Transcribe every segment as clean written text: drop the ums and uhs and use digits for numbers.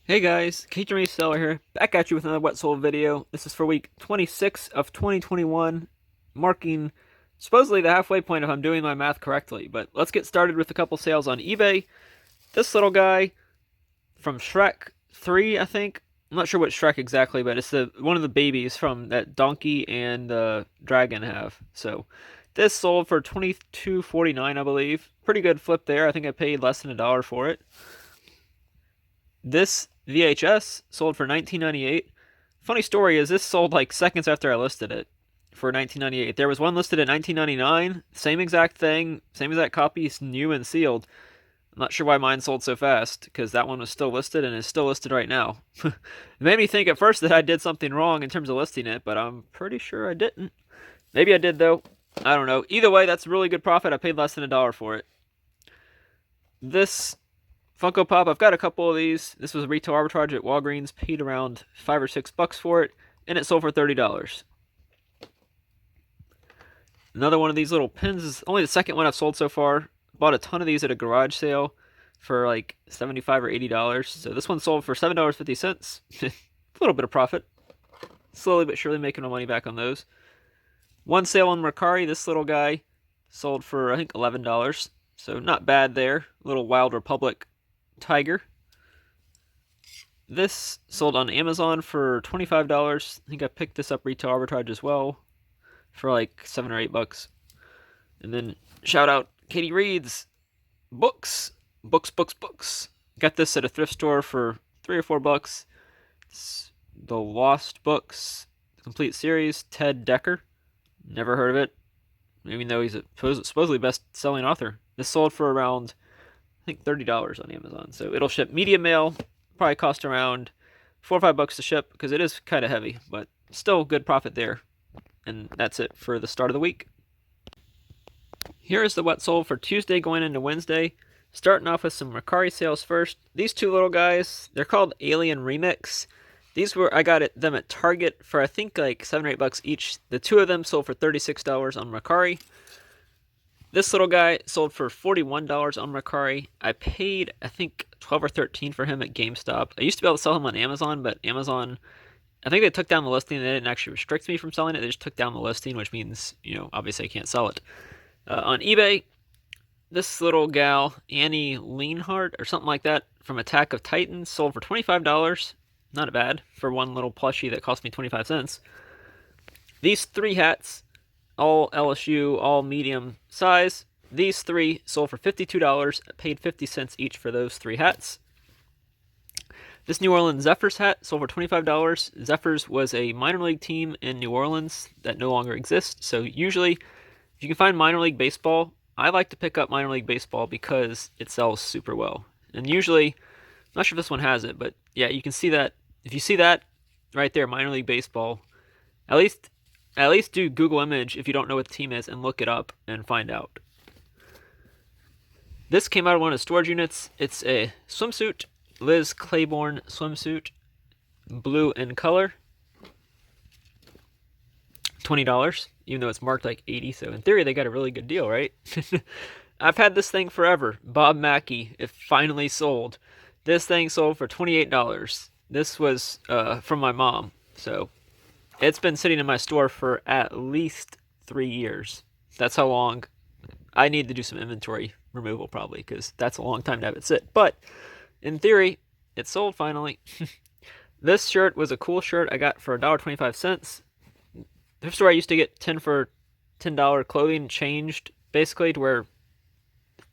Hey guys, Cajun Reseller here, back at you with another What Sold video. This is for week 26 of 2021, marking supposedly the halfway point if I'm doing my math correctly. But let's get started with a couple sales on eBay. This little guy from Shrek 3, I think. I'm not sure what Shrek exactly, but it's one of the babies from that donkey and the dragon have. So this sold for $22.49, I believe. Pretty good flip there. I think I paid less than $1 for it. This VHS sold for $19.98. Funny story is this sold like seconds after I listed it for $19.98. There was one listed at $19.99, same exact thing, same exact copy, new and sealed. I'm not sure why mine sold so fast because that one was still listed and is still listed right now. It made me think at first that I did something wrong in terms of listing it, but I'm pretty sure I didn't. Maybe I did though. I don't know. Either way, that's a really good profit. I paid less than $1 for it. This Funko Pop, I've got a couple of these. This was a retail arbitrage at Walgreens. Paid around $5 or $6 for it, and it sold for $30. Another one of these little pins is only the second one I've sold so far. Bought a ton of these at a garage sale for like $75 or $80. So this one sold for $7.50. A little bit of profit. Slowly but surely making my money back on those. One sale on Mercari, this little guy sold for I think $11. So not bad there. Little Wild Republic tiger. This sold on Amazon for $25. I think I picked this up retail arbitrage as well for like $7 or $8. And then shout out Katie Reed's books. Books. Got this at a thrift store for $3 or $4. It's the Lost Books, the complete series. Ted Decker. Never heard of it, even though he's a supposedly best-selling author. This sold for around, I think, $30 on Amazon. So it'll ship medium mail. Probably cost around $4 or $5 to ship because it is kind of heavy, but still good profit there. And that's it for the start of the week. Here is the what sold for Tuesday going into Wednesday. Starting off with some Mercari sales first. These two little guys, they're called Alien Remix. I got them at Target for I think like $7 or $8 each. The two of them sold for $36 on Mercari. This little guy sold for $41 on Mercari. I paid I think 12 or 13 for him at GameStop. I used to be able to sell him on Amazon, but Amazon, I think they took down the listing. They didn't actually restrict me from selling it. They just took down the listing, which means, obviously I can't sell it. On eBay, this little gal, Annie Leanhart or something like that, from Attack of Titans, sold for $25. Not bad for one little plushie that cost me 25 cents. These three hats, all LSU, all medium size. These three sold for $52. I paid 50 cents each for those three hats. This New Orleans Zephyrs hat sold for $25. Zephyrs was a minor league team in New Orleans that no longer exists. So usually, if you can find minor league baseball, I like to pick up minor league baseball because it sells super well. And usually, I'm not sure if this one has it, but yeah, you can see that. If you see that right there, minor league baseball, at least do Google image if you don't know what the team is and look it up and find out. This came out of one of the storage units. It's a swimsuit, Liz Claiborne swimsuit, blue in color. $20, even though it's marked like 80, so in theory they got a really good deal, right? I've had this thing forever. Bob Mackey, it finally sold. This thing sold for $28. This was from my mom, so it's been sitting in my store for at least 3 years. That's how long. I need to do some inventory removal probably, because that's a long time to have it sit. But in theory, it sold finally. This shirt was a cool shirt I got for $1.25. The store I used to get $10 clothing changed basically to where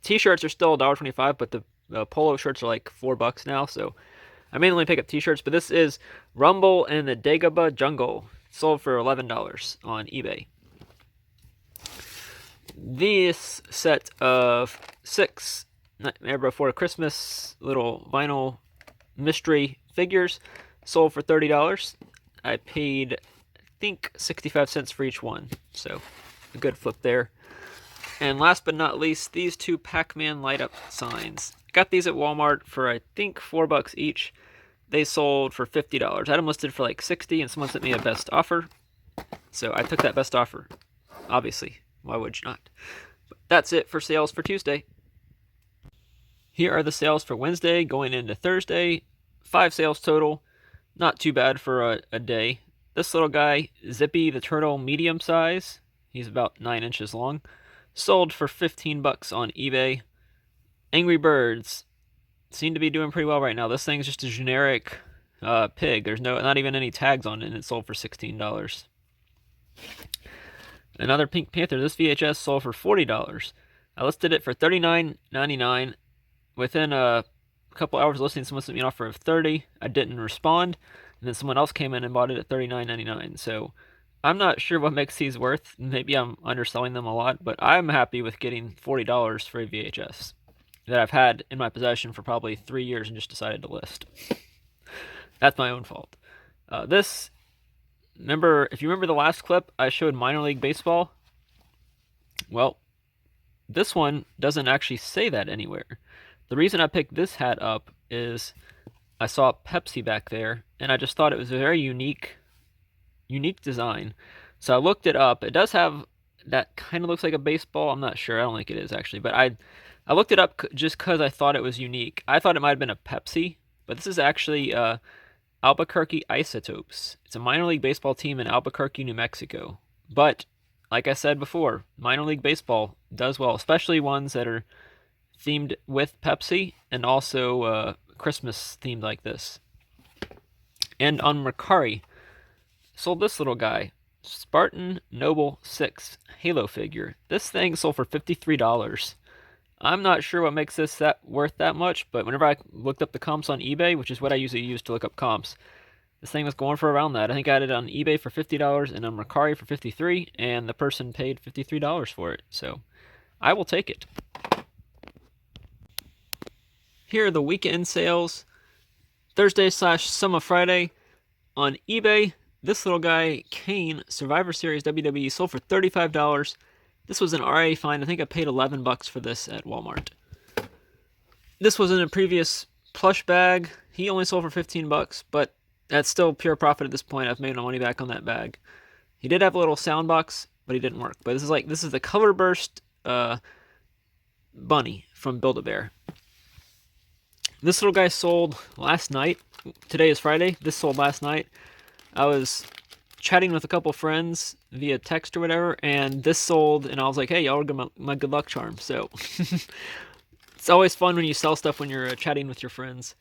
t-shirts are still $1.25, but the polo shirts are like $4 now. So I mainly pick up t-shirts, but this is Rumble in the Dagobah Jungle. Sold for $11 on eBay. This set of 6 Nightmare Before Christmas little vinyl mystery figures sold for $30. I paid, I think, 65 cents for each one. So a good flip there. And last but not least, these two Pac-Man light-up signs. Got these at Walmart for I think $4 each. They sold for $50. I had them listed for like $60, and someone sent me a best offer. So I took that best offer. Obviously, why would you not? But that's it for sales for Tuesday. Here are the sales for Wednesday going into Thursday. 5 sales total. Not too bad for a day. This little guy, Zippy the Turtle medium size, he's about 9 inches long, sold for 15 bucks on eBay. Angry Birds seem to be doing pretty well right now. This thing's just a generic pig. There's not even any tags on it, and it sold for $16. Another Pink Panther. This VHS sold for $40. I listed it for $39.99. Within a couple hours of listing, someone sent me an offer of $30. I didn't respond, and then someone else came in and bought it at $39.99. So I'm not sure what makes these worth. Maybe I'm underselling them a lot, but I'm happy with getting $40 for a VHS that I've had in my possession for probably 3 years and just decided to list. That's my own fault. If you remember the last clip, I showed minor league baseball. Well, this one doesn't actually say that anywhere. The reason I picked this hat up is I saw Pepsi back there, and I just thought it was a very unique design. So I looked it up. It does have that kind of looks like a baseball. I'm not sure. I don't think it is actually, but I looked it up just because I thought it was unique. I thought it might have been a Pepsi, but this is actually Albuquerque Isotopes. It's a minor league baseball team in Albuquerque, New Mexico. But like I said before, minor league baseball does well, especially ones that are themed with Pepsi and also Christmas themed like this. And on Mercari, sold this little guy, Spartan Noble 6 Halo figure. This thing sold for $53. I'm not sure what makes this worth that much, but whenever I looked up the comps on eBay, which is what I usually use to look up comps, this thing was going for around that. I think I had it on eBay for $50 and on Mercari for $53, and the person paid $53 for it. So I will take it. Here are the weekend sales. Thursday/Summer Friday on eBay. This little guy, Kane, Survivor Series WWE, sold for $35. This was an RA find. I think I paid 11 bucks for this at Walmart. This was in a previous plush bag. He only sold for 15 bucks, but that's still pure profit at this point. I've made my money back on that bag. He did have a little sound box, but he didn't work. But this is the Color Burst bunny from Build-A-Bear. This little guy sold last night. Today is Friday. This sold last night. I was chatting with a couple friends via text or whatever, and this sold, and I was like, hey, y'all are my good luck charm. So it's always fun when you sell stuff when you're chatting with your friends.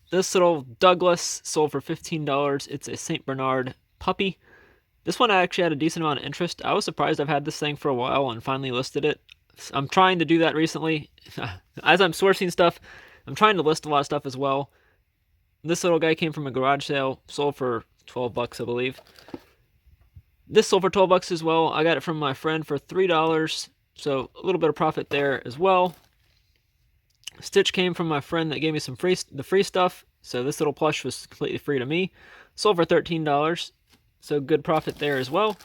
This little Douglas sold for $15. It's a St. Bernard puppy. This one I actually had a decent amount of interest. I was surprised. I've had this thing for a while and finally listed it. I'm trying to do that recently. As I'm sourcing stuff, I'm trying to list a lot of stuff as well. This little guy came from a garage sale, sold for 12 bucks, I believe. This sold for 12 bucks as well. I got it from my friend for $3, so a little bit of profit there as well. Stitch came from my friend that gave me the free stuff, so this little plush was completely free to me. Sold for $13, so good profit there as well.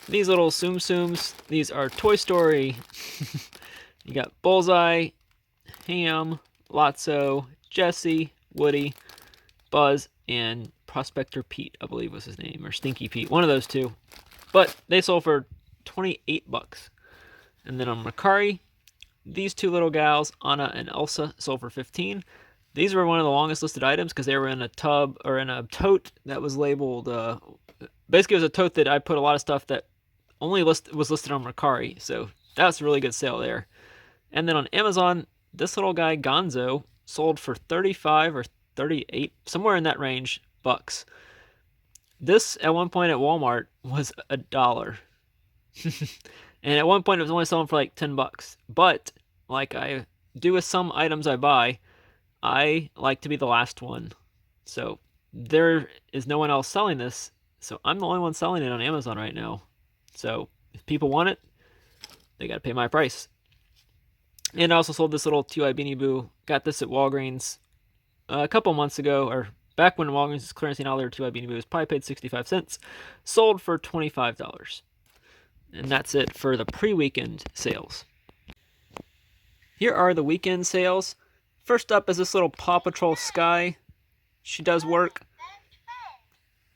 These little Tsum Tsums, these are Toy Story. You got Bullseye, Ham, Lotso, Jesse, Woody, Buzz, and Prospector Pete, I believe was his name, or Stinky Pete, one of those two. But they sold for 28 bucks. And then on Mercari, these two little gals, Anna and Elsa, sold for 15. These were one of the longest listed items because they were in a tub or in a tote that was labeled. Basically, it was a tote that I put a lot of stuff that only was listed on Mercari. So that's a really good sale there. And then on Amazon, this little guy Gonzo sold for 35 or 38, somewhere in that range, bucks. This at one point at Walmart was $1. And at one point it was only selling for like 10 bucks. But like I do with some items I buy, I like to be the last one. So there is no one else selling this. So I'm the only one selling it on Amazon right now. So if people want it, they got to pay my price. And I also sold this little 2i Beanie Boo. Got this at Walgreens a couple months ago, or back when Walgreens was clearancing all their 2i Beanie Boos. Probably paid 65 cents. Sold for $25. And that's it for the pre-weekend sales. Here are the weekend sales. First up is this little Paw Patrol Sky. She does work.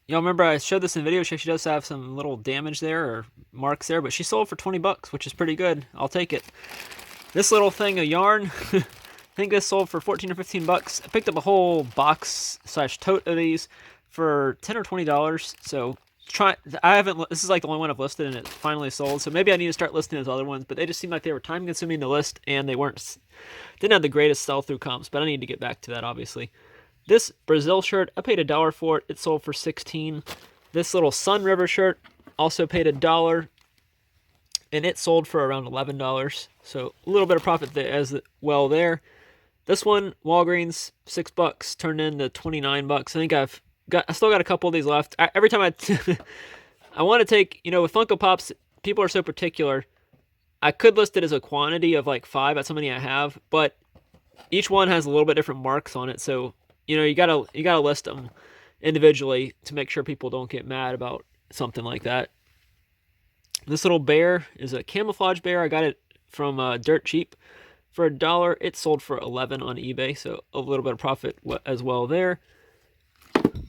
Y'all remember I showed this in video. She does have some little damage there, or marks there, but she sold for 20 bucks, which is pretty good. I'll take it. This little thing of yarn, I think this sold for 14 or 15 bucks. I picked up a whole box / tote of these for $10 or $20. So this is like the only one I've listed and it finally sold. So maybe I need to start listing those other ones, but they just seemed like they were time consuming to list and they didn't have the greatest sell through comps, but I need to get back to that obviously. This Brazil shirt, I paid $1 for it. It sold for 16. This little Sun River shirt also paid $1 and it sold for around $11. So a little bit of profit there as well there. This one, Walgreens, $6, turned into 29 bucks. I think I still got a couple of these left. Every time I want to take, with Funko Pops, people are so particular. I could list it as a quantity of like 5. That's how many I have, but each one has a little bit different marks on it. So, you gotta list them individually to make sure people don't get mad about something like that. This little bear is a camouflage bear. I got it from Dirt Cheap for $1. It sold for $11 on eBay, so a little bit of profit as well there.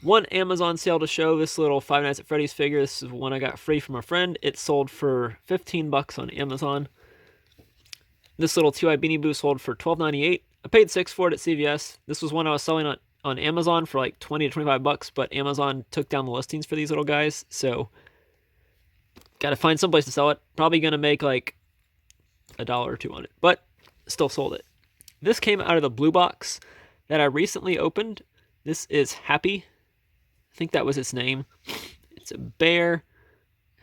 One Amazon sale to show, this little Five Nights at Freddy's figure. This is one I got free from a friend. It sold for 15 bucks on Amazon. This little 2-Eye Beanie Boo sold for $12.98. I paid $6 for it at CVS. This was one I was selling on Amazon for like 20 to 25 bucks, but Amazon took down the listings for these little guys, so got to find someplace to sell it. Probably going to make like $1 or $2 on it, but still sold it. This came out of the blue box that I recently opened. This is Happy. I think that was its name. It's a bear.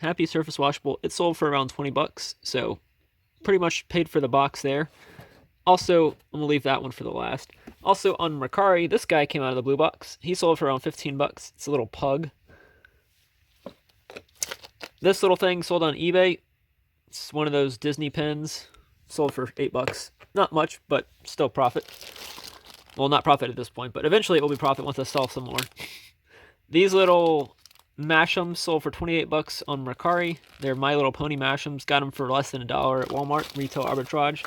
Happy Surface Washable. It sold for around 20 bucks, so pretty much paid for the box there. Also, I'm going to leave that one for the last. Also on Mercari, this guy came out of the blue box. He sold for around 15 bucks. It's a little pug. This little thing sold on eBay. It's one of those Disney pins. Sold for 8 bucks. Not much, but still profit. Well, not profit at this point, but eventually it will be profit once I sell some more. These little Mash'ems sold for 28 bucks on Mercari. They're My Little Pony Mash'ems. Got them for less than $1 at Walmart, retail arbitrage.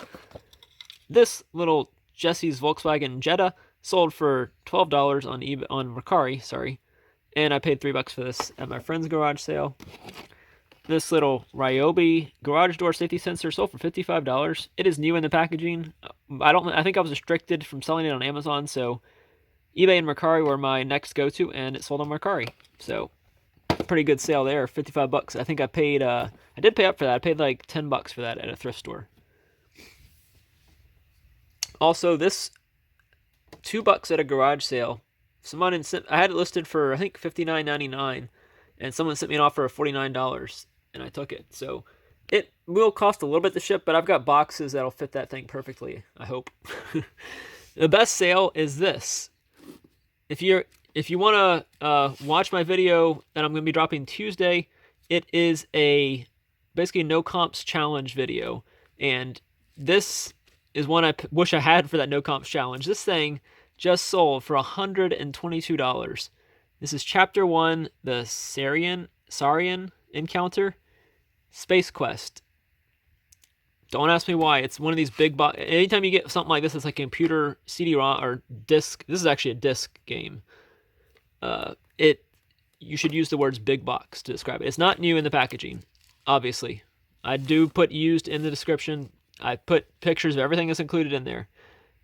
This little Jesse's Volkswagen Jetta sold for $12 on eBay, on Mercari, sorry. And I paid $3 for this at my friend's garage sale. This little Ryobi garage door safety sensor sold for $55. It is new in the packaging. I think I was restricted from selling it on Amazon, so eBay and Mercari were my next go-to, and it sold on Mercari. So pretty good sale there, 55 bucks. I think I paid I did pay up for that. I paid like 10 bucks for that at a thrift store. Also, this $2 at a garage sale. I had it listed for I think $59.99, and someone sent me an offer of $49, and I took it. So it will cost a little bit to ship, but I've got boxes that'll fit that thing perfectly, I hope. The best sale is this. If you want to watch my video that I'm going to be dropping Tuesday, it is a basically no comps challenge video, and this is one I wish I had for that no comps challenge. This thing just sold for $122. This is Chapter 1, the Saurian Encounter, Space Quest. Don't ask me why. It's one of these big box. Anytime you get something like this, it's like a computer CD-ROM or disc. This is actually a disc game. You should use the words big box to describe it. It's not new in the packaging, obviously. I do put used in the description. I put pictures of everything that's included in there.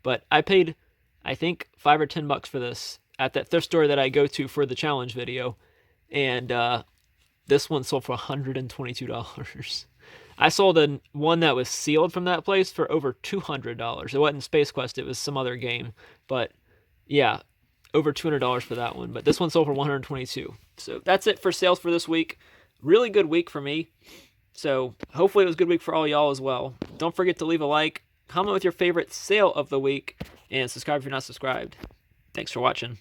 But I paid, I think, $5 or $10 for this at that thrift store that I go to for the challenge video. And this one sold for $122. I sold one that was sealed from that place for over $200. It wasn't Space Quest, it was some other game. But yeah, over $200 for that one. But this one sold for $122. So that's it for sales for this week. Really good week for me. So hopefully it was a good week for all y'all as well. Don't forget to leave a like, comment with your favorite sale of the week, and subscribe if you're not subscribed. Thanks for watching.